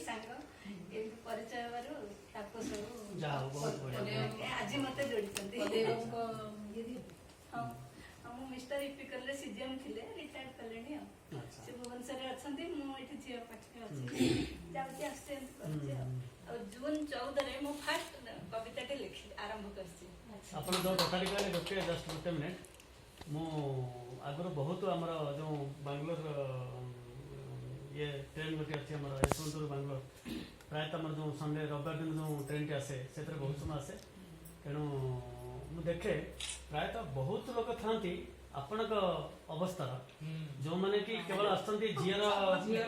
सांग एमती परिचय हेबारु ताको सब जा हो बहुत बढ़िया आज मते जोड़िसंती हां हम मिस्टर इपिकल रे सीजीएम थिले रिटायर्ड कलेनी अच्छा से भुवनेश्वर अछंती मु एठी जिया पाठे अछि जाउती आस्ते करछि आ जून 14 रे मु फर्स्ट कविताटे लिखि आरंभ करछि आपण जो कथाटी कहले गोटे जस्ट गोटे मिनिट मु आगरो बहुत हमर जो बेंगलोर ये ट्रेन गोटे अच्छी आम यशवंतपुर बेंगलोर प्रायतः आम जो संडे रविवार दिन जो ट्रेन टी आसे से बहुत समय आसे तेणु मु देखे प्रायतः बहुत लोग थांती आपण अवस्था जो मैंने कि केवल आसती झीर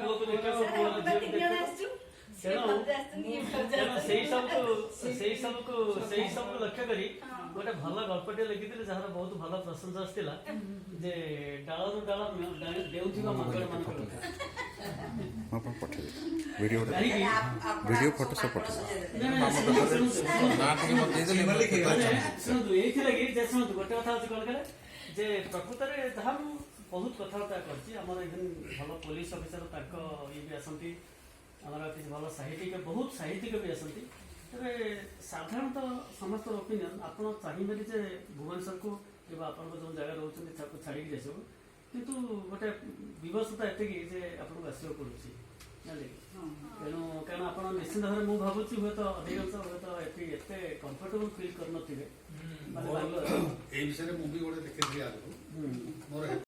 लोक देखा सब लक्ष्य करी गोटे भल गल्पटे लिखी जार बहुत भल प्रशंसा आसाला जे डालू डाल देउथिबा मंगल मान वीडियो फोटो सब पठे शुणु गोटे कथा अच्छी कौन कहे जे प्रकृत में जहाँ बहुत कथबार्ता कर भल पुलिस अफिसर ये भी आसती आमर किसी भल साहित्यिक बहुत साहित्यिक भी आसती तेरे साधारणतः समस्त ओपिनियन आप चाहिए जे भुवनेश्वर को आप जो जगह रोच छाड़ी जाइए किंतु गोटे विवशता एति आपको आसवा पड़ुची तेणु कारण आप निश्चित भाव में भावुँ हूँ तो अधिकांश हूँ एते कंफर्टेबल फिल कर विषय मुझे गोटे देखी मोर